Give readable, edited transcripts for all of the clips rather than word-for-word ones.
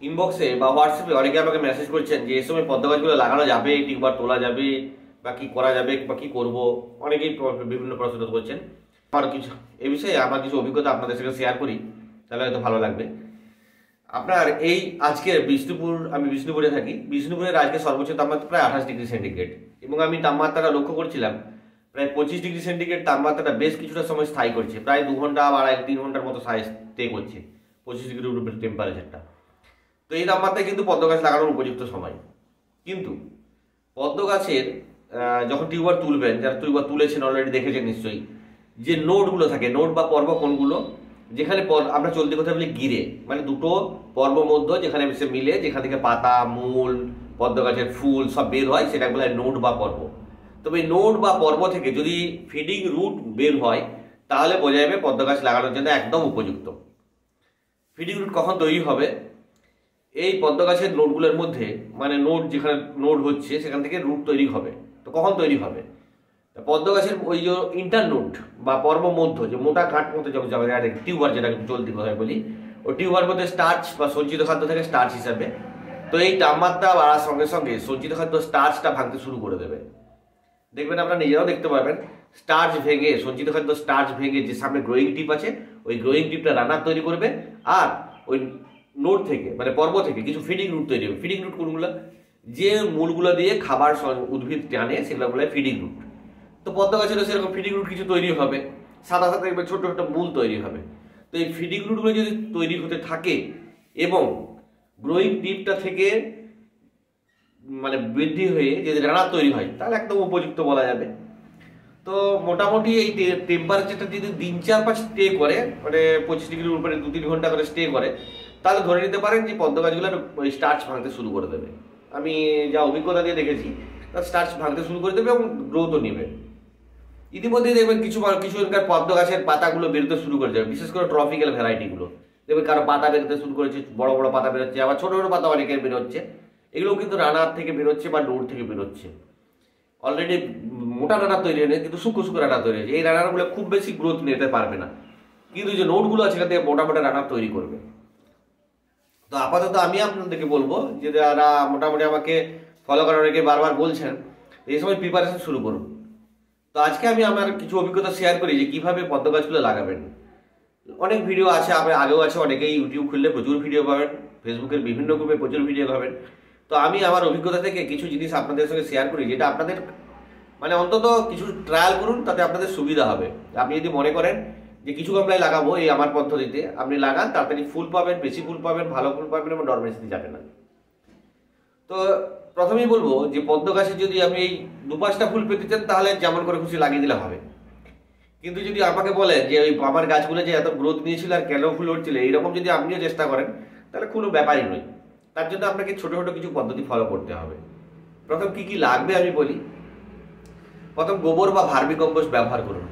ইনবক্সে বা হোয়াটসঅ্যাপে অনেকে আমাকে মেসেজ করছেন যে এই সময় পদ্ম গাছগুলো লাগানো যাবে, টিউবার তোলা যাবে বা কি করা যাবে বা কি করব, অনেকেই বিভিন্ন প্রশ্ন করছেন। আমার কিছু এ বিষয়ে আমার কিছু অভিজ্ঞতা আপনাদের সাথে শেয়ার করি, তাহলে হয়তো ভালো লাগবে। আপনার এই আজকে আমি বিষ্ণুপুরে থাকি। বিষ্ণুপুরের আজকে সর্বোচ্চ তাপমাত্রা প্রায় 28 ডিগ্রি সেন্টিগ্রেড, এবং আমি তাপমাত্রাটা লক্ষ্য করছিলাম প্রায় 25 ডিগ্রি সেন্টিগ্রেড তাপমাত্রাটা বেশ কিছুটা সময় স্থায়ী করছে, প্রায় 2 ঘন্টা বা 3 ঘন্টার মতো স্টে করছে 25 ডিগ্রির উপরে টেম্পারেচারটা। তো এই তাপমাত্রায় কিন্তু পদ্ম গাছ লাগানোর উপযুক্ত সময়। কিন্তু পদ্ম গাছের যখন টিউবার তুলবেন, যারা টিউবার তুলেছেন অলরেডি দেখেছেন নিশ্চয়ই, যে নোডগুলো থাকে, নোড বা পর্ব কোনগুলো, যেখানে আমরা চলতি কথা বলি গিরে, মানে দুটো পর্ব মধ্য যেখানে সে মিলে, যেখান থেকে পাতা, মূল, পদ্ম গাছের ফুল সব বের হয়, সেটা বলা হয় নোড বা পর্ব। তবে এই নোড বা পর্ব থেকে যদি ফিডিং রুট বের হয়, তাহলে বোঝা যাবে পদ্ম গাছ লাগানোর জন্য একদম উপযুক্ত। ফিডিং রুট কখন তৈরি হবে? এই পদ্ম গাছের নোডগুলোর মধ্যে, মানে নোড যেখানে নোড হচ্ছে সেখান থেকে রুট তৈরি হবে। তো কখন তৈরি হবে? পদ্ম গাছের ওই যে ইন্টারনোড বা পর্ব মধ্য, যে মোটা কাঠ মতো যখন টিউবার, যেটা চলতি কথায় বলি, ওই টিউবার মধ্যে স্টার্চ বা সঞ্চিত খাদ্য থাকে স্টার্চ হিসাবে। তো এই তাপমাত্রা বাড়ার সঙ্গে সঙ্গে সঞ্চিত খাদ্য স্টার্চটা ভাঙতে শুরু করে দেবে। দেখবেন, আপনারা নিজেরাও দেখতে পাবেন, স্টার্চ ভেঙে, সঞ্চিত খাদ্য স্টার্চ ভেঙে যে সামনে গ্রোয়িং টিপ আছে, ওই গ্রোয়িং টিপটা রানার তৈরি করবে, আর ওই নোড থেকে, মানে পর্ব থেকে কিছু ফিডিং রুট তৈরি হবে। ফিডিং রুট কোনগুলো? যে মূলগুলো দিয়ে খাবার উদ্ভিদ টানে, সেগুলো বলে ফিডিং রুট। তো পদ্ম গাছেরও সেরকম ফিডিং রুট কিছু তৈরি হবে, সাদা সাদা দেখবে ছোট ছোট মূল তৈরি হবে। তো এই ফিডিং রুটগুলো যদি তৈরি হতে থাকে এবং গ্রোয়িং টিপটা থেকে মানে বৃদ্ধি হয়ে যদি রানা তৈরি হয়, তাহলে একদম উপযুক্ত বলা যাবে। তো মোটামুটি এই টেম্পারেচারটা যদি 3-4-5 স্টে করে, মানে 25 ডিগ্রির উপরে 2-3 ঘন্টা করে স্টে করে, তাহলে ধরে নিতে পারেন যে পদ্ম গাছগুলোর ওই স্টার্চ ভাঙতে শুরু করে দেবে। আমি যা অভিজ্ঞতা দিয়ে দেখেছি, তার স্টার্চ ভাঙতে শুরু করে দেবে এবং গ্রোথও নেবে। ইতিমধ্যে দেখবেন কিছু এখানকার পদ্ম গাছের পাতাগুলো বেরোতে শুরু করে যাবে, বিশেষ করে ট্রপিক্যাল ভ্যারাইটিগুলো। দেখবেন কারো পাতা বেরোতে শুরু করেছে, বড় বড় পাতা বেরোচ্ছে, আবার ছোট ছোট পাতা অনেকের বেরোচ্ছে। এগুলো কিন্তু রানার থেকে বেরোচ্ছে বা ডোর থেকে বেরোচ্ছে। অলরেডি মোটা রানা তৈরি হয়ে, কিন্তু সূক্ষ্ম সূক্ষ্ম রানা তৈরি হয়েছে। এই রানারগুলো খুব বেশি গ্রোথ নিতে পারবে না, কিন্তু যে নোটগুলো আছে সেখান থেকে মোটা মোটা রানা তৈরি করবে। তো আপাতত আমি আপনাদেরকে বলবো যে যারা মোটামুটি আমাকে ফলো করার অনেকে বারবার বলছেন, এই সময় প্রিপারেশন শুরু করুন। তো আজকে আমি আমার কিছু অভিজ্ঞতা শেয়ার করি যে কিভাবে পদ্ম গাছগুলো লাগাবেন। অনেক ভিডিও আছে, আমার আগেও আছে, অনেকেই ইউটিউব খুললে প্রচুর ভিডিও পাবেন, ফেসবুকের বিভিন্ন গ্রুপে প্রচুর ভিডিও পাবেন। তো আমি আমার অভিজ্ঞতা থেকে কিছু জিনিস আপনাদের সঙ্গে শেয়ার করি, যেটা আপনাদের মানে অন্তত কিছু ট্রায়াল করুন, তাতে আপনাদের সুবিধা হবে। আপনি যদি মনে করেন যে কিছু গামলায় লাগাবো এই আমার পদ্ধতিতে, আপনি লাগান, তাড়াতাড়ি ফুল পাবেন, বেশি ফুল পাবেন, ভালো ফুল পাবেন এবং ডরমেন্সিতে যাবে না। তো প্রথমেই বলবো যে পদ্ম গাছে যদি আপনি এই 2-5টা ফুল পেতে চান, তাহলে যেমন করে খুশি লাগিয়ে দিলে হবে। কিন্তু যদি আমাকে বলেন যে ওই আমার গাছগুলো যে এত গ্রোথ নিয়েছিল আর কেন ফুল উঠছিল, এইরকম যদি আপনিও চেষ্টা করেন, তাহলে কোনো ব্যাপারই নয়। তার জন্য আপনাকে ছোট ছোট কিছু পদ্ধতি ফলো করতে হবে। প্রথম কি কি লাগবে আমি বলি। প্রথম, গোবর বা ভার্মি কম্পোস্ট ব্যবহার করুন।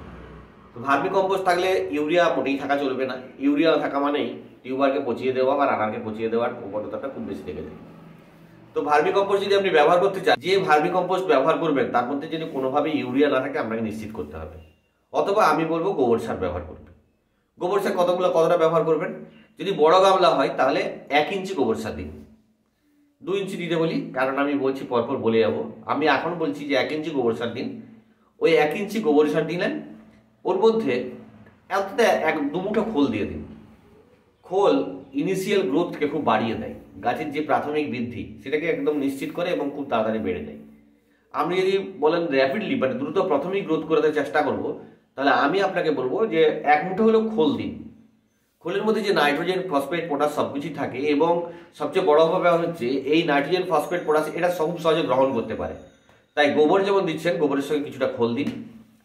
তো ভার্মি কম্পোস্ট থাকলে ইউরিয়া মোটেই থাকা চলবে না। ইউরিয়া থাকা মানেই টিউবারকে পচিয়ে দেওয়া বা রানারকে পচিয়ে দেওয়ার প্রবণতাটা খুব বেশি থেকে যায়। তো ভার্মি কম্পোস্ট যদি আপনি ব্যবহার করতে চান, যে ভার্মি কম্পোস্ট ব্যবহার করবেন তার মধ্যে যদি কোনোভাবে ইউরিয়া না থাকে, আপনাকে নিশ্চিত করতে হবে। অথবা আমি বলবো গোবর সার ব্যবহার করবেন। গোবর সার কতটা ব্যবহার করবেন? যদি বড় গামলা হয় তাহলে 1 ইঞ্চি গোবর সার দিন। 2 ইঞ্চি দিতে বলি, কারণ আমি বলছি পরপর বলে যাবো। আমি এখন বলছি যে 1 ইঞ্চি গোবর সার দিন। ওই 1 ইঞ্চি গোবর সার দিলেন, ওর মধ্যে এতটা 1-2 মুঠো খোল দিয়ে দিন। খোল ইনিশিয়াল গ্রোথকে খুব বাড়িয়ে দেয়, গাছের যে প্রাথমিক বৃদ্ধি সেটাকে একদম নিশ্চিত করে এবং খুব তাড়াতাড়ি বেড়ে দেয়। আপনি যদি বলেন র্যাপিডলি মানে দ্রুত প্রাথমিক গ্রোথ করাতে চেষ্টা করব, তাহলে আমি আপনাকে বলবো যে 1 মুঠো হলেও খোল দিন। খোলের মধ্যে যে নাইট্রোজেন, ফসফেট, পটাশ সবকিছু থাকে, এবং সবচেয়ে বড় ব্যাপার হচ্ছে এই নাইট্রোজেন, ফসফেট, পটাশ এটা খুব সহজে গ্রহণ করতে পারে। তাই গোবর যেমন দিচ্ছেন, গোবরের সঙ্গে কিছুটা খোল দিন।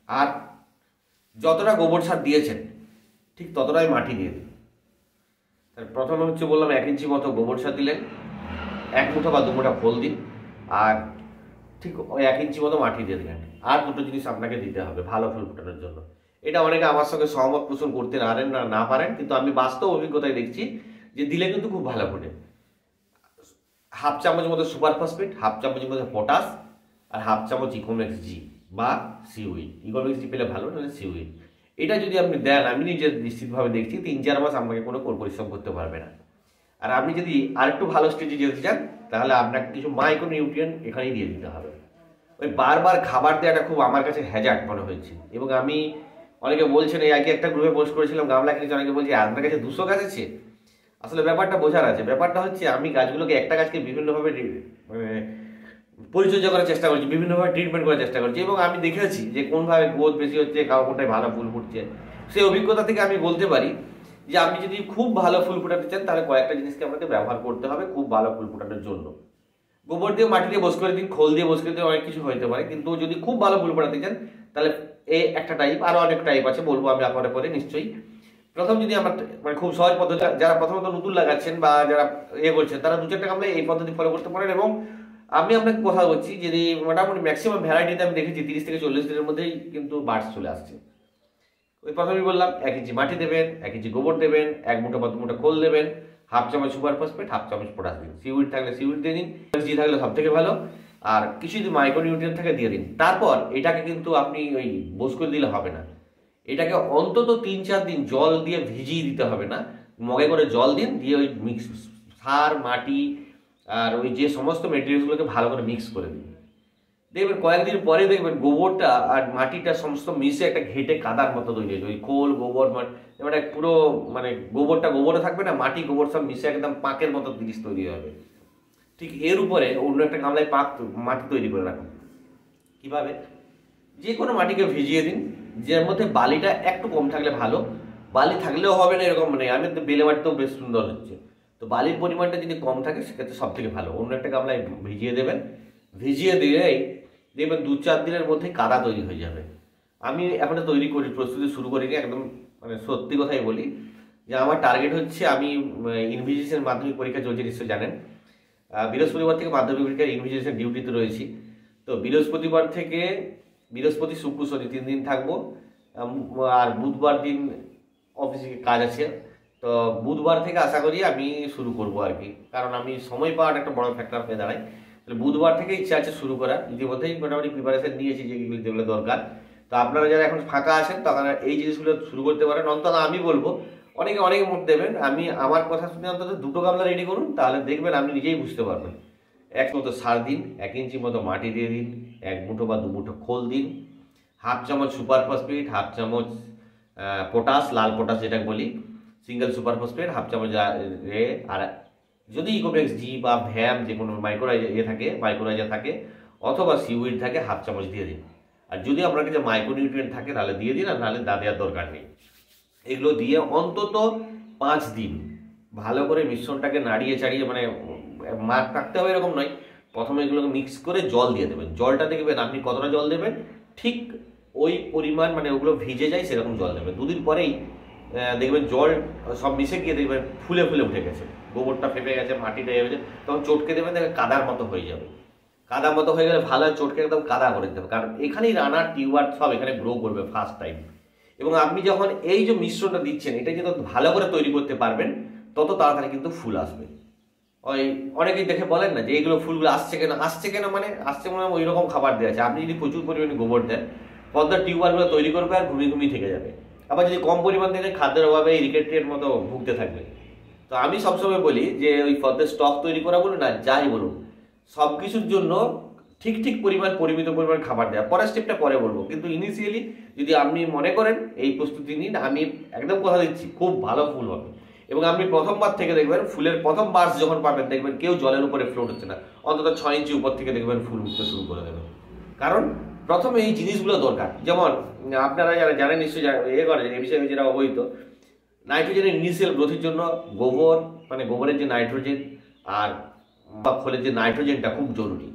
আর যতটা গোবর সার দিয়েছেন ঠিক ততটাই মাটি দিয়ে দিন। প্রথমে হচ্ছে বললাম 1 ইঞ্চি মতো গোবর সার দিলেন, 1 মুঠো বা 2 মুঠো খোল দিন, আর ঠিক ওই 1 ইঞ্চি মতো মাটি দিয়ে দিলেন। আর দুটো জিনিস আপনাকে দিতে হবে ভালো ফুল ফোটানোর জন্য। এটা অনেকে আমার সঙ্গে সহমত পোষণ করতে না পারেন, কিন্তু আমি বাস্তব অভিজ্ঞতায় দেখছি যে দিলে কিন্তু খুব ভালো ফোটে। 1/2 চামচ মতো সুপার ফসফেট, 1/2 চামচ মতো পটাশ, আর 1/2 চামচ ইকোমেক্স জি বা সিউইড। ইকোমেক্স জি পেলে ভালো, নাহলে সিউইড। এটা যদি আপনি দেন, আমি নিজে নিশ্চিতভাবে দেখছি 3-4 মাস আপনাকে কোনো পরিশ্রম করতে পারবে না। আর আপনি যদি আরেকটু ভালো স্টেজে যেতে চান তাহলে আপনাকে কিছু মাইক্রোনিউট্রিয়েন্ট এখানেই দিয়ে দিতে হবে। ওই বারবার খাবার দেওয়াটা খুব আমার কাছে হ্যাজার্ড মনে হয়েছে। এবং আমি অনেকে বলছেন, এই আগে একটা গ্রুপে পোস্ট করেছিলাম গামলা কিনেছি, অনেকে বলছে আপনার কাছে 200 গাছ আছে। আসলে ব্যাপারটা বোঝার আছে। ব্যাপারটা হচ্ছে আমি গাছগুলোকে, একটা গাছকে বিভিন্নভাবে মানে পরিচর্যা করার চেষ্টা করছি, বিভিন্নভাবে ট্রিটমেন্ট করার চেষ্টা করছি, এবং আমি দেখেছি যে কোনভাবে গ্রোথ বেশি হচ্ছে, কোনটায় ভালো ফুল ফুটছে। সেই অভিজ্ঞতা থেকে আমি বলতে পারি যে আপনি যদি খুব ভালো ফুল ফোটাতে চান তাহলে কয়েকটা জিনিসকে আপনাকে ব্যবহার করতে হবে খুব ভালো ফুল ফোটানোর জন্য। গোবর দিয়ে, মাটি দিয়ে বস করে দিন, খোল দিয়ে বস করে দিন, অনেক কিছু হতে পারে। কিন্তু যদি খুব ভালো ফুল ফোটাতে চান তাহলে এই একটা টাইপ, আরো অনেক টাইপ আছে, বলবো আমি আপনার পরে নিশ্চয়ই। প্রথম যদি আমার মানে খুব সহজ পদ্ধতি, যারা প্রথমত নতুন লাগাচ্ছেন বা যারা করছেন তারা 2-4টা গামলায় এই পদ্ধতি ফলো করতে পারেন। এবং আমি আপনাকে কথা বলছি যদি মোটামুটি ম্যাক্সিমাম ভ্যারাইটিতে আমি দেখেছি 30 থেকে 40 দিনের মধ্যেই কিন্তু বার্ডস চলে আসছে। ওই প্রথমেই বললাম 1 ইঞ্চি মাটি দেবেন, 1 ইঞ্চি গোবর দেবেন, 1 মুঠো বা 2 মুঠো খোল দেবেন, 1/2 চামচ সুপার ফসফেট, 1/2 চামচ পটাশ দিন, সিউইড থাকলে সিউইড দিয়ে দিন, জি থাকলে সব থেকে ভালো, আর কিছু যদি মাইক্রোনিউট্রিয়েন্ট থাকে দিয়ে দিন। তারপর এটাকে কিন্তু আপনি ওই বোস করে দিলে হবে না, এটাকে অন্তত 3-4 দিন জল দিয়ে ভিজিয়ে দিতে হবে না, মগে করে জল দিন, দিয়ে ওই মিক্স সার, মাটি আর ওই যে সমস্ত মেটেরিয়ালসগুলোকে ভালো করে মিক্স করে দিন। দেখবেন কয়েকদিন পরে দেখবেন গোবরটা আর মাটিটা সমস্ত মিশে একটা ঘেটে কাদার মতো তৈরি হয়েছে। ওই খোল, গোবর, মানে পুরো মানে গোবরটা গোবরে থাকবে না, মাটি গোবর সব মিশে একদম পাঁকের মতো জিনিস তৈরি হবে। ঠিক এর উপরে অন্য একটা গামলায় মাটি তৈরি করে রাখুন। কিভাবে? যে কোনো মাটিকে ভিজিয়ে দিন, যার মধ্যে বালিটা একটু কম থাকলে ভালো, বালি থাকলেও হবে না এরকম নেই, আমি তো বেলে মাটিতেও বেশ সুন্দর হচ্ছে। তো বালির পরিমাণটা যদি কম থাকে সেক্ষেত্রে সব থেকে ভালো। অন্য একটা গামলায় ভিজিয়ে দেবেন, ভিজিয়ে দিলেই দেখবেন 2-4 দিনের মধ্যে কাদা তৈরি হয়ে যাবে। আমি এখন তৈরি করি, প্রস্তুতি শুরু করিনি, একদম মানে সত্যি কথাই বলি যে আমার টার্গেট হচ্ছে, আমি ইনভিজিলেশন মাধ্যমিক পরীক্ষা চলছে নিশ্চয়ই জানেন, বৃহস্পতিবার থেকে মাধ্যমিক পরীক্ষার ইনভিজিলেশন ডিউটিতে রয়েছি। তো বৃহস্পতিবার থেকে বৃহস্পতি, শুক্র, শনি 3 দিন থাকবো, আর বুধবার দিন অফিসে কাজ আছে। তো বুধবার থেকে আশা করি আমি শুরু করব আর কি, কারণ আমি সময় পাওয়ার একটা বড় ফ্যাক্টর হয়ে দাঁড়ায়। বুধবার থেকে ইচ্ছা আছে শুরু করা, ইতিমধ্যেই মোটামুটি প্রিপারেশন নিয়েছি যেগুলো দরকার। তো আপনারা যারা এখন ফাঁকা আছেন তখন এই জিনিসগুলো শুরু করতে পারেন। অন্তত আমি বলবো, অনেকে অনেক মত দেবেন, আমি আমার কথা শুনে অন্তত 2টো গামলা রেডি করুন, তাহলে দেখবেন আপনি নিজেই বুঝতে পারবেন। 1 মতো সার দিন, 1 ইঞ্চি মতো মাটি দিয়ে দিন, 1 মুঠো বা 2 মুঠো খোল দিন, 1/2 চামচ সুপার ফসফেট, 1/2 চামচ পটাশ, লাল পটাশ যেটা বলি, সিঙ্গেল সুপার ফসফেট 1/2 চামচ আর যদি ইকোবেক্স জি বা ভ্যাম যে কোনো মাইক্রোরাইজার থাকে অথবা সিউইড থাকে 1/2 চামচ দিয়ে দিন। আর যদি আপনার কাছে মাইক্রোনিউট্রিয়েন্ট থাকে তাহলে দিয়ে দিন, আর নাহলে দেওয়ার দরকার নেই। এগুলো দিয়ে অন্তত 5 দিন ভালো করে মিশ্রণটাকে নাড়িয়ে চাড়িয়ে, মানে মার রাখতে হবে এরকম নয়, প্রথমে এগুলোকে মিক্স করে জল দিয়ে দেবেন। জলটা দেখবেন আপনি কতটা জল দেবেন ঠিক ওই পরিমাণ, মানে ওগুলো ভিজে যায় সেরকম জল দেবেন। 2 দিন পরেই দেখবেন জল সব মিশে গিয়ে দেখবেন ফুলে ফুলে উঠে গেছে, গোবরটা ফেপে গেছে, মাটিটা হয়ে গেছে, তখন চটকে দেবেন, দেখবেন কাদার মতো হয়ে যাবে। কাদার মতো হয়ে গেলে ভালো চটকে একদম কাদা করে দিতে হবে, কারণ এখানেই রানার টিউবার সব এখানে গ্রো করবে ফার্স্ট টাইম। এবং আপনি যখন এই যে মিশ্রণটা দিচ্ছেন এটা যত ভালো করে তৈরি করতে পারবেন তত তাড়াতাড়ি কিন্তু ফুল আসবে। ওই অনেকেই দেখে বলেন না যে এইগুলো ফুলগুলো আসছে কেন, মানে আসছে মনে হয় ওই রকম খাবার দেওয়া আছে। আপনি যদি প্রচুর পরিমাণে গোবর দেন পদ্মার টিউবারগুলো তৈরি করবে আর ঘুমিয়ে থেকে যাবে। আবার যদি কম পরিমাণ থেকে খাদ্যের অভাবে ইরিগেটের মতো ভুগতে থাকবে। তো আমি সবসময় বলি যে ওই পদ্মের স্টক তৈরি করা বলুন না যাই বলুন, সব কিছুর জন্য ঠিক পরিমাণ পরিমিত পরিমাণ খাবার দেওয়া, পরের স্টেপটা পরে বলবো। কিন্তু ইনিশিয়ালি যদি আপনি মনে করেন এই প্রস্তুতি নিন, আমি একদম কথা দিচ্ছি খুব ভালো ফুল হবে। এবং আপনি প্রথমবার থেকে দেখবেন ফুলের প্রথম বার্স যখন পাবেন দেখবেন কেউ জলের উপরে ফ্লোট হচ্ছে না, অন্তত 6 ইঞ্চি উপর থেকে দেখবেন ফুল উঠতে শুরু করে দেবে। কারণ প্রথমে এই জিনিসগুলো দরকার। যেমন আপনারা যারা জানেন নিশ্চয়ই করেন এই বিষয়ে যেটা অবহিত, নাইট্রোজেনের ইনিশিয়াল গ্রোথের জন্য গোবর, মানে গোবরের যে নাইট্রোজেন আর খোলের যে নাইট্রোজেনটা খুব জরুরি।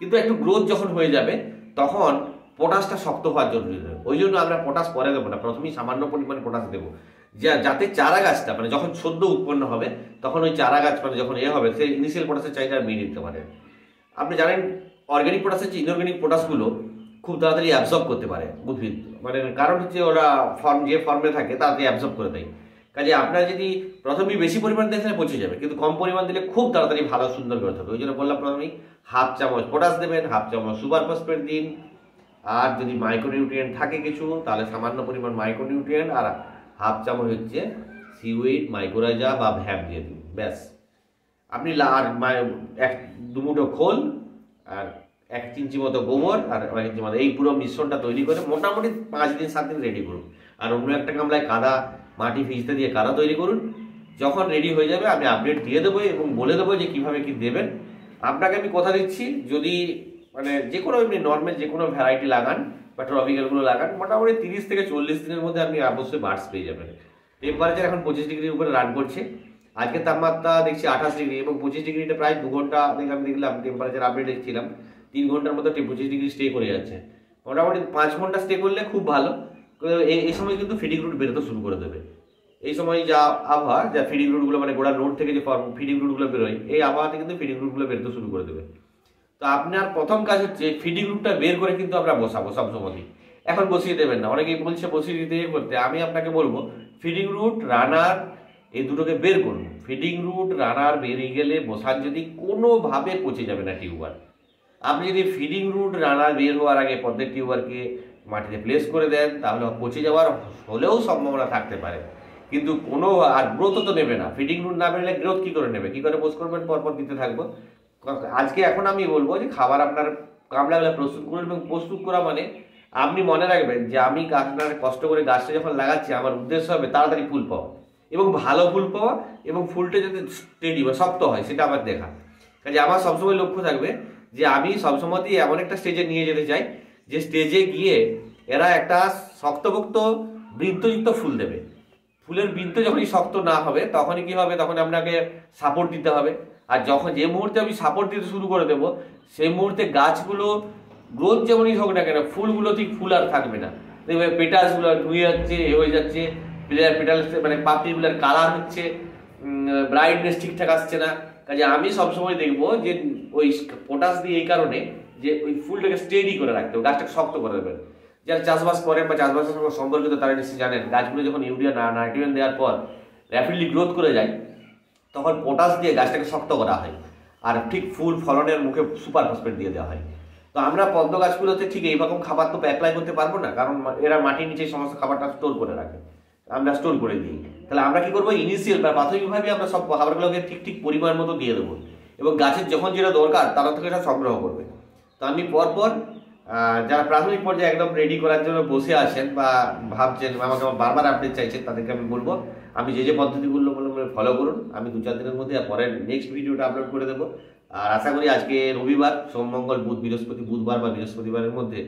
কিন্তু একটু গ্রোথ যখন হয়ে যাবে তখন পটাশটা শক্ত হওয়ার জরুরি। ওই জন্য আমরা পটাশ পরে দেবো না, প্রথমেই সামান্য পরিমাণে পটাশ দেবো, যাতে চারা গাছটা মানে যখন সদ্য উৎপন্ন হবে তখন ওই চারা গাছ মানে যখন হবে সে ইনিশিয়াল পটাশের চাহিদা মেনে নিতে পারে। আপনি জানেন অর্গ্যানিক পটাশের যে ইনঅর্গ্যানিক পটাশগুলো খুব তাড়াতাড়ি অ্যাবজর্ব করতে পারে উদ্ভিদ, মানে কারণ হচ্ছে ওরা যে ফর্মে থাকে তাড়াতাড়ি অ্যাবজর্ব করে দেয়। কাজে আপনার যদি প্রথমেই বেশি পরিমাণ দেন তাহলে পচে যাবে, কিন্তু কম পরিমাণ দিলে খুব তাড়াতাড়ি ভালো সুন্দর গ্রোথ হবে। ওই জন্য বললাম প্রথমেই 1/2 চামচ পটাশ দেবেন, 1/2 চামচ সুপার ফসফেট দিন, আর যদি মাইক্রোনিউট্রিয়েন্ট থাকে কিছু তাহলে সামান্য পরিমাণ মাইক্রোনিউট্রিয়েন্ট আর 1/2 চামচ হচ্ছে সিউইড, মাইক্রোরাইজা বা ভ্যাপ দিয়ে দিন। ব্যাস। আপনি আর এক দু মুঠো খোল আর 1 ইঞ্চি মতো গোবর আর 1 ইঞ্চি মতো এই পুরো মিশ্রণটা তৈরি করে মোটামুটি 5 দিন 7 দিন রেডি করুন। আর অন্য একটা গামলায় কাদা মাটি ভিজতে দিয়ে কাদা তৈরি করুন। যখন রেডি হয়ে যাবে আমি আপডেট দিয়ে দেবো এবং বলে দেবো যে কীভাবে কী দেবেন। আপনাকে আমি কথা দিচ্ছি, যদি মানে যে কোনো এমনি নর্মাল যে কোনো ভ্যারাইটি লাগান বা ট্রপিক্যালগুলো লাগান, মোটামুটি 30 থেকে 40 দিনের মধ্যে আপনি অবশ্যই বার্ডস পেয়ে যাবেন। টেম্পারেচার এখন 25 ডিগ্রির উপরে রান করছে। আজকে তাপমাত্রা দেখছি 28 ডিগ্রি এবং 25 ডিগ্রিতে প্রায় 2 ঘন্টা আমি দেখলাম টেম্পারেচার আপডেট দেখছিলাম 3 ঘন্টার মতো 25 ডিগ্রি স্টে করে যাচ্ছে। মোটামুটি 5 ঘন্টা স্টে করলে খুব ভালো। এই সময় কিন্তু ফিডিং রুট বেরোতে শুরু করে দেবে। এই সময় যা আবহাওয়া, যা ফিডিং রুটগুলো মানে গোড়া নোট থেকে যে ফিডিং রুটগুলো বেরোয়, এই আবহাওয়াতে কিন্তু ফিডিং রুটগুলো বেরোতে শুরু করে দেবে। তো আপনার প্রথম কাজ হচ্ছে ফিডিং রুটটা বের করে কিন্তু আমরা বসাবো সবসময়। এখন বসিয়ে দেবেন না, অনেকেই বলছে বসিয়ে দিতে করতে। আমি আপনাকে বলবো ফিডিং রুট রানার এই দুটোকে বের করুন। ফিডিং রুট রানার বেরিয়ে গেলে বসান যদি কোনোভাবে পচে যাবে না টিউবার। আপনি যদি ফিডিং রুট রানার বের হওয়ার আগে প্রত্যেক টিউবারকে মাটিতে প্লেস করে দেন তাহলে পচে যাওয়ার হলেও সম্ভাবনা থাকতে পারে, কিন্তু কোনো আর গ্রোথ তো নেবে না। ফিডিং রুট না বেরোলে গ্রোথ কী করে নেবে, কী করে পোস্ট করবেন, পরপর দিতে থাকবো। আজকে এখন আমি বলবো যে খাবার আপনার গামলাগুলো প্রস্তুত করুন এবং প্রস্তুত করা মানে আপনি মনে রাখবেন যে আমি আপনার কষ্ট করে গাছটা যখন লাগাচ্ছি আমার উদ্দেশ্য হবে তাড়াতাড়ি ফুল পাওয়া এবং ভালো ফুল পাওয়া এবং ফুলটা যাতে স্টেডি বা শক্ত হয় সেটা আমার দেখা। কাজে আমার সবসময় লক্ষ্য থাকবে যে আমি সবসময়তেই এমন একটা স্টেজে নিয়ে যেতে চাই যে স্টেজে গিয়ে এরা একটা শক্তপোক্ত বৃন্তযুক্ত ফুল দেবে। ফুলের বৃন্ত যখনই শক্ত না হবে তখনই কি হবে, তখন আপনাকে সাপোর্ট দিতে হবে। আর যখন যে মুহূর্তে আমি সাপোর্ট দিতে শুরু করে দেবো সেই মুহূর্তে গাছগুলো গ্রোথ যেমনই হোক না কেন ফুলগুলো ঠিক ফুল আর থাকবে না। দেখবে পেটালসগুলো ধুয়ে যাচ্ছে, এ হয়ে যাচ্ছে, পেটালস মানে পাপড়িগুলোর কালার হচ্ছে, ব্রাইটনেস ঠিকঠাক আসছে না। কাজে আমি সবসময় দেখবো যে ওই পটাশ দিয়ে এই কারণে যে ওই ফুলটাকে স্টেডি করে রাখতে হবে, গাছটাকে শক্ত করে দেবেন। যারা চাষবাস করেন বা চাষবাসের সঙ্গে সম্পর্কিত তারা নিশ্চয়ই জানেন গাছগুলো যখন ইউরিয়া নাইট্রোজেন দেওয়ার পর র্যাপিডলি গ্রোথ করে যায় তখন পটাশ দিয়ে গাছটাকে শক্ত করা হয় আর ঠিক ফুল ফলনের মুখে সুপার ফসফেট দিয়ে দেওয়া হয়। তো আমরা পদ্ম গাছগুলোতে ঠিক এইরকম খাবার তো অ্যাপ্লাই করতে পারবো না, কারণ এরা মাটির নিচে সমস্ত খাবারটা স্টোর করে রাখে, আমরা স্টোর করে দিই। তাহলে আমরা কি করবো, ইনিশিয়াল বা প্রাথমিকভাবে আমরা সব খাবারগুলোকে ঠিক ঠিক পরিমাণ মতো দিয়ে দেবো এবং গাছের যখন যেটা দরকার তারা থেকে এটা সংগ্রহ করবে। তো আমি পরপর যারা প্রাথমিক পর্যায়ে একদম রেডি করার জন্য বসে আছেন বা ভাবছেন আমাকে বারবার আপডেট চাইছেন তাদেরকে আমি বলবো আমি যে পদ্ধতিগুলো ফলো করুন। আমি 2-4 দিনের মধ্যে পরের নেক্সট ভিডিওটা আপলোড করে দেবো। আর আশা করি আজকে রবিবার, সোম মঙ্গল বুধ বৃহস্পতি, বুধবার বা বৃহস্পতিবারের মধ্যে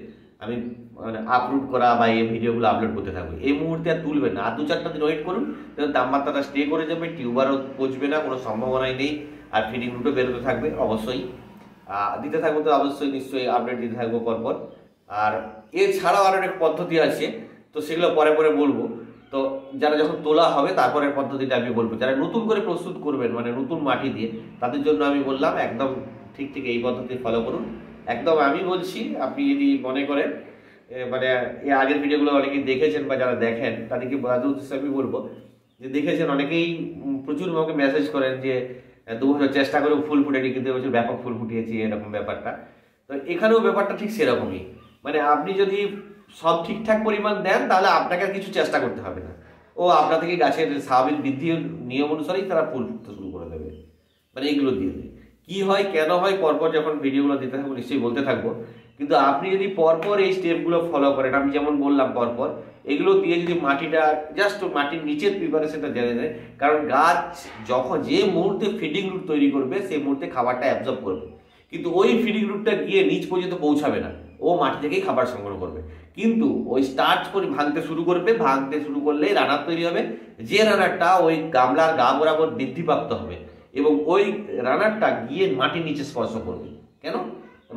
আমি মানে আপলোড করা বা এই ভিডিওগুলো আপলোড করতে থাকবো। এই মুহূর্তে আর তুলবেন না, আর 2-4টা দিন ওয়েট করুন, দেখুন তাপমাত্রাটা স্টে করে যাবে, টিউবারও পচবে না, কোনো সম্ভাবনাই নেই। আর ফিডিং রুটও বেরোতে থাকবে অবশ্যই, দিতে থাকবো তো অবশ্যই নিশ্চয়ই আপডেট দিতে থাকবো পরপর। আর এছাড়াও আরও অনেক পদ্ধতি আছে, তো সেগুলো পরে পরে বলবো। তো যারা যখন তোলা হবে তারপরের পদ্ধতিটা আমি বলবো। যারা নতুন করে প্রস্তুত করবেন মানে নতুন মাটি দিয়ে, তাদের জন্য আমি বললাম একদম ঠিক ঠিক এই পদ্ধতি ফলো করুন। একদম আমি বলছি, আপনি যদি মনে করেন মানে এই আগের ভিডিওগুলো অনেকেই দেখেছেন বা যারা দেখেন তাদেরকে বোঝানোর উদ্দেশ্যে আমি বলবো যে দেখেছেন অনেকেই প্রচুর আমাকে মেসেজ করেন যে 2 বছর চেষ্টা করে ফুল ফুটেনি কিন্তু এবছর ব্যাপক ফুল ফুটিয়েছি এরকম ব্যাপারটা। তো এখানেও ব্যাপারটা ঠিক সেরকমই, মানে আপনি যদি সব ঠিকঠাক পরিমাণ দেন তাহলে আপনাকে আর কিছু চেষ্টা করতে হবে না, ও আপনার থেকে গাছের স্বাভাবিক বৃদ্ধির নিয়ম অনুসারেই তারা ফুল ফুটতে শুরু করে দেবে। মানে এইগুলো দিয়ে দেবে কী হয় কেন হয় পরপর যখন ভিডিওগুলো দিতে থাকবো নিশ্চয়ই বলতে থাকবো। কিন্তু আপনি যদি পরপর এই স্টেপগুলো ফলো করেন, আমি যেমন বললাম পরপর এগুলো দিয়ে যদি মাটিটা জাস্ট মাটির নিচের প্রিপারেশনটা জেনে নেয়, কারণ গাছ যখন যে মুহূর্তে ফিডিং রুট তৈরি করবে সেই মুহূর্তে খাবারটা অ্যাবজর্ব করবে, কিন্তু ওই ফিডিং রুটটা গিয়ে নিচ পর্যন্ত পৌঁছাবে না, ও মাটি থেকেই খাবার সংগ্রহ করবে। কিন্তু ওই স্টার্চ করে ভাঙতে শুরু করবে, ভাঙতে শুরু করলে রানার তৈরি হবে, যে রানারটা ওই গামলার গা বরাবর বৃদ্ধিপ্রাপ্ত হবে এবং ওই রানারটা গিয়ে মাটির নিচে স্পর্শ করবে। কেন?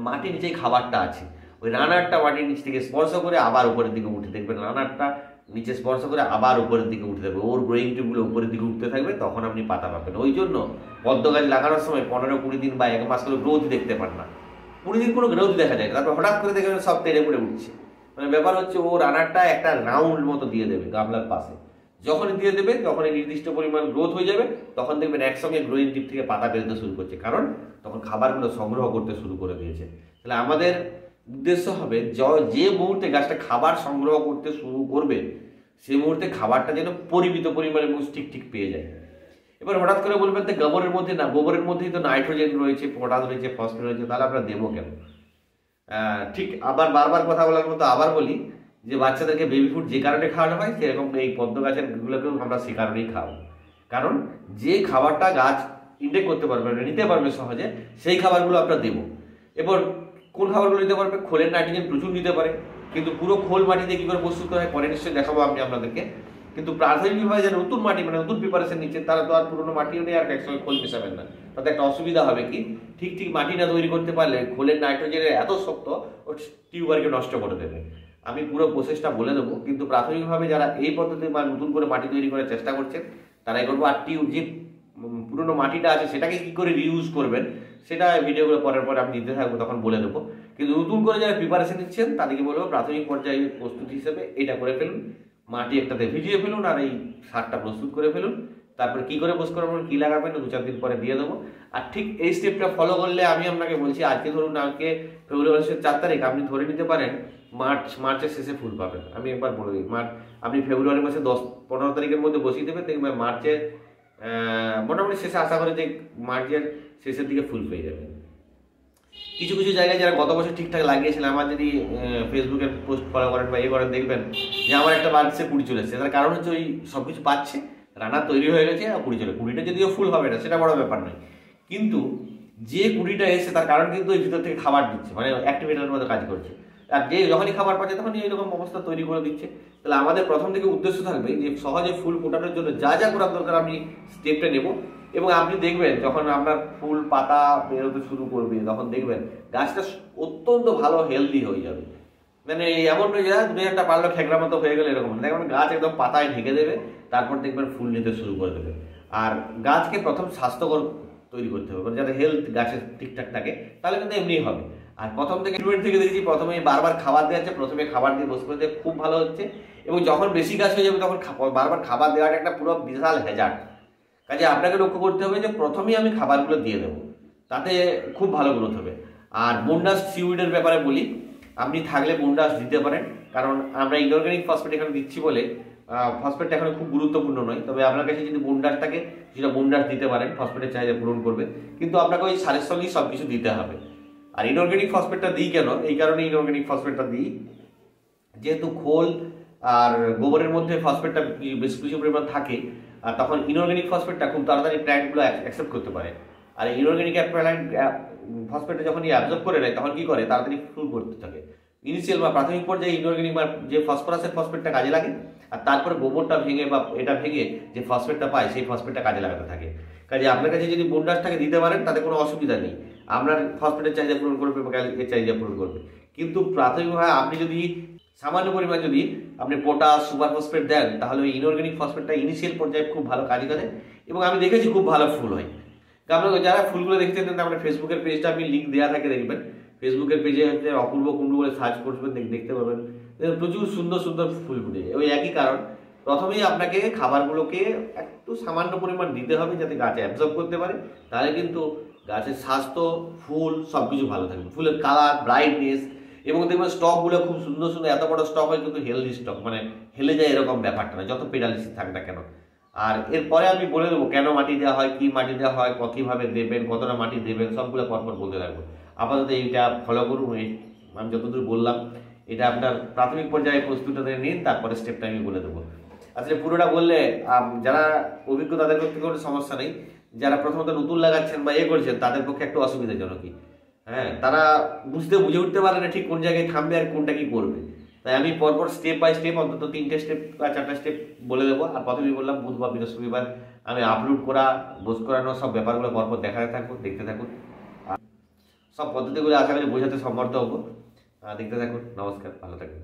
মাটির নিচেই খাবারটা আছে, ওই রানারটা মাটির নিচ থেকে স্পর্শ করে আবার উপরের দিকে উঠে দেখবেন, রানারটা নিচে স্পর্শ করে আবার উপরের দিকে উঠে থাকবে, ওর গ্রোয়িং টিউবগুলো উপরের দিকে উঠতে থাকবে, তখন আপনি পাতা পাবেন। ওই জন্য পদ্ম গাছ লাগানোর সময় 15-20 দিন বা 1 মাস করে গ্রোথ দেখতে পান না, 20 দিন কোনো গ্রোথ দেখা যায় না, তারপর হঠাৎ করে দেখবেন সব তেড়ে পড়ে উঠছে। মানে ব্যাপার হচ্ছে ও রানারটা একটা রাউন্ড মতো দিয়ে দেবে গামলার পাশে, যখনই দিয়ে দেবে তখনই নির্দিষ্ট পরিমাণ গ্রোথ হয়ে যাবে, তখন দেখবেন একসঙ্গে গ্রোয়িং টিপ থেকে পাতা বেরোতে শুরু করছে, কারণ তখন খাবারগুলো সংগ্রহ করতে শুরু করে দিয়েছে। তাহলে আমাদের উদ্দেশ্য হবে যে মুহূর্তে গাছটা খাবার সংগ্রহ করতে শুরু করবে সেই মুহূর্তে খাবারটা যেন পরিমিত পরিমাণে ঠিক ঠিক পেয়ে যায়। এবার হঠাৎ করে বলবেন যে গোবরের মধ্যে না, গোবরের মধ্যেই তো নাইট্রোজেন রয়েছে, পটাশ রয়েছে, ফসফেট রয়েছে, তাহলে আমরা দেবো কেন? ঠিক আবার বারবার কথা বলার মতো আবার বলি যে বাচ্চাদেরকে বেবি ফুড যে কারণে খাওয়ানো হয়, সেরকম এই পদ্ম গাছের গুলোকেও আমরা সে কারণেই খাওয়াবো। কারণ যে খাবারটা গাছ ইনটেক করতে পারবে, নিতে পারবে সহজে, সেই খাবারগুলো আমরা দেবো। এবার কোন খাবারগুলো নিতে পারবে? খোলের নাইট্রোজেন প্রচুর নিতে পারে, কিন্তু পুরো খোল মাটি দিয়ে কী করে প্রস্তুত করা হয় পরে নিশ্চয়ই দেখাবো আমি আপনাদেরকে। কিন্তু প্রাথমিকভাবে যারা নতুন মাটি মানে নতুন প্রিপারেশন নিচ্ছে, তারা তো আর পুরোনো মাটিও নেই আর একসঙ্গে খোল মেশাবেন না, তাতে একটা অসুবিধা হবে কি, ঠিক মাটি না তৈরি করতে পারলে খোলের নাইট্রোজেনের এত শক্ত ও টিউবারকে নষ্ট করে দেবে। আমি পুরো প্রসেসটা বলে দেবো, কিন্তু প্রাথমিকভাবে যারা এই পদ্ধতি বা নতুন করে মাটি তৈরি করার চেষ্টা করছেন তারাই করবো। আর যে পুরোনো মাটিটা আছে সেটাকে কি করে রিউজ করবেন সেটা ভিডিওগুলো পরের পরে আমি দিতে থাকবো, তখন বলে দেবো। কিন্তু নতুন করে যারা প্রিপারেশন নিচ্ছেন তাদেরকে বলবো প্রাথমিক পর্যায়ে প্রস্তুতি হিসেবে এটা করে ফেলুন, মাটি একটাতে ভিজিয়ে ফেলুন আর এই সারটা প্রস্তুত করে ফেলুন। তারপরে কি করে পোস্ট করবেন, কি লাগাবেন 2-4 দিন পরে দিয়ে দেবো। আর ঠিক এই স্টেপটা ফলো করলে আমি আপনাকে বলছি, আজকে ধরুন আজকে ফেব্রুয়ারি মাসের 4 তারিখ, আপনি ধরে নিতে পারেন মার্চের শেষে ফুল পাবেন। আমি একবার বলে দিই, আপনি ফেব্রুয়ারি মাসে 10-15 তারিখের মধ্যে বসিয়ে দেবেন, দেখবেন মার্চের মোটামুটি শেষে আশা করি যে মার্চের শেষের দিকে ফুল পেয়ে যাবেন। কিছু কিছু জায়গায় যারা গত বছর ঠিকঠাক লাগিয়েছিলেন, আমার যদি ফেসবুকে পোস্ট ফলো করেন বা করেন, দেখবেন যে আমার একটা বাড়ছে কুড়ি চলে এসেছে। তার কারণ হচ্ছে ওই সব কিছু পাচ্ছে, রান্না তৈরি হয়ে গেছে আর কুড়ি চলে, কুড়িটা যদিও ফুল হবে না সেটা বড় ব্যাপার নয়, কিন্তু যে কুড়িটা এসে তার কারণ কিন্তু ওই ভিতর থেকে খাবার দিচ্ছে, মানে অ্যাক্টিভেটারের মতো কাজ করছে। আর যে যখনই খাবার পাচ্ছে তখনই এইরকম অবস্থা তৈরি করে দিচ্ছে। তাহলে আমাদের প্রথম থেকে উদ্দেশ্য থাকবে যে সহজে ফুল ফোটানোর জন্য যা যা করার দরকার আমি স্টেপটা নেব। এবং আপনি দেখবেন যখন আপনার ফুল পাতা বেরোতে শুরু করবে, তখন দেখবেন গাছটা অত্যন্ত ভালো হেলদি হয়ে যাবে। মানে এমন নয় যে তুমি একটা পারলো খেগড়া মতো হয়ে গেলে, এরকম দেখবেন গাছ একদম পাতায় ঢেকে দেবে, তারপর দেখবেন ফুল নিতে শুরু করে দেবে। আর গাছকে প্রথম স্বাস্থ্যকর তৈরি করতে হবে, যাতে হেলথ গাছের ঠিকঠাক থাকে, তাহলে কিন্তু এমনি হবে। আর প্রথম থেকে ট্রিটমেন্ট থেকে দেখেছি, প্রথমে বারবার খাবার দেওয়া হচ্ছে, প্রথমে খাবার দিয়ে বসে করতে খুব ভালো হচ্ছে, এবং যখন বেশি গাছ হয়ে যাবে তখন বারবার খাবার দেওয়াটা একটা পুরো বিশাল হ্যাজার্ড। কাজে আপনাকে লক্ষ্য করতে হবে যে প্রথমেই আমি খাবারগুলো দিয়ে দেবো, তাতে খুব ভালো গ্রোথ হবে। আর বোন্ডাস সিউইডের ব্যাপারে বলি, আপনি থাকলে বোন্ডাস দিতে পারেন, কারণ আমরা ইনঅর্গানিক ফসফেট এখানে দিচ্ছি বলে ফসফেটটা এখানে খুব গুরুত্বপূর্ণ নয়। তবে আপনার কাছে যদি বোন্ডাস থাকে সেটা বোন্ডাস দিতে পারেন, ফসফেটের চাহিদা পূরণ করবে, কিন্তু আপনাকে ওই সারের সঙ্গেই সব কিছু দিতে হবে। আর ইনঅর্গানিক ফসফেটটা দিই কেন, এই কারণে ইনঅর্গানিক ফসফেটটা দিই, যেহেতু খোল আর গোবরের মধ্যে ফসফেটটা বেশ কিছু পরিমাণ থাকে, আর তখন ইনঅর্গানিক ফসফেটটা খুব তাড়াতাড়ি প্ল্যান্টগুলো অ্যাকসেপ্ট করতে পারে। আর ইনঅর্গানিক ফসফেটটা যখন অ্যাবজর্ব করে নেয় তখন কি করে, তাড়াতাড়ি ফুল করতে থাকে। ইনিশিয়াল বা প্রাথমিক পর্যায়ে ইনঅর্গানিক বা যে ফসফরাসের ফসফেটটা কাজে লাগে, আর তারপরে গোবরটা ভেঙে বা এটা ভেঙে যে ফসফেটটা পায় সেই ফসফেটটা কাজে লাগাতে থাকে। কাজে আপনার কাছে যদি বোন্ডাসটাকে দিতে পারেন তাতে কোনো অসুবিধা নেই, আপনার ফসফেটের চাহিদা পূরণ করবে বা এর চাহিদা পূরণ করবে। কিন্তু প্রাথমিকভাবে আপনি যদি সামান্য পরিমাণ যদি আপনি পটাশ সুপার ফসফেট দেন, তাহলে ওই ইনঅর্গানিক ফসফেটটা ইনিশিয়াল পর্যায়ে খুব ভালো কাজ করে, এবং আমি দেখেছি খুব ভালো ফুল হয়। আপনারা যারা ফুলগুলো দেখতে চান, আপনার ফেসবুকের পেজটা আমি লিঙ্ক দেওয়া থাকে, দেখবেন ফেসবুকের পেজে হচ্ছে অপূর্ব কুণ্ডু বলে সার্চ করবেন, দেখতে পাবেন প্রচুর সুন্দর সুন্দর ফুল ফুটে। ওই একই কারণ, প্রথমেই আপনাকে খাবারগুলোকে একটু সামান্য পরিমাণ দিতে হবে যাতে গাছে অ্যাবজর্ব করতে পারে, তাহলে কিন্তু গাছের স্বাস্থ্য, ফুল সব কিছু ভালো থাকবে, ফুলের কালার, ব্রাইটনেস, এবং দেখবেন স্টকগুলো খুব সুন্দর সুন্দর, এত বড় স্টক হয় কিন্তু হেলদি স্টক, মানে হেলে যায় এরকম ব্যাপারটা না, যত পেডালিসি থাক না কেন। আর এরপরে আমি বলে দেবো কেন মাটি দেওয়া হয়, কি মাটি দেওয়া হয়, কীভাবে দেবেন, কতটা মাটি দেবেন, সবগুলো পরপর বলতে থাকবো। আপাতত এইটা ফলো করুন, আমি যতদূর বললাম এটা আপনার প্রাথমিক পর্যায়ে প্রস্তুতিটা নিন, তারপরে স্টেপটা আমি বলে দেবো। আসলে পুরোটা বললে যারা অভিজ্ঞ তাদের পক্ষে কোনো সমস্যা নেই, যারা প্রথমত নতুন লাগাচ্ছেন বা করছেন তাদের পক্ষে একটু অসুবিধাজনকই। হ্যাঁ, তারা বুঝে উঠতে পারে না ঠিক কোন জায়গায় থামবে আর কোনটা কি করবে। তাই আমি পরপর স্টেপ বাই স্টেপ অন্তত 3টে স্টেপ বা 4টা স্টেপ বলে দেবো। আর প্রথমেই বললাম বুধবার বৃহস্পতিবার আমি আপলোড করা, বোস করানো সব ব্যাপারগুলো পরপর দেখাতে থাকুন, দেখতে থাকুন। সব পদ্ধতিগুলো আশা করি বোঝাতে সমর্থ হবো। দেখতে থাকুন। নমস্কার, ভালো থাকবেন।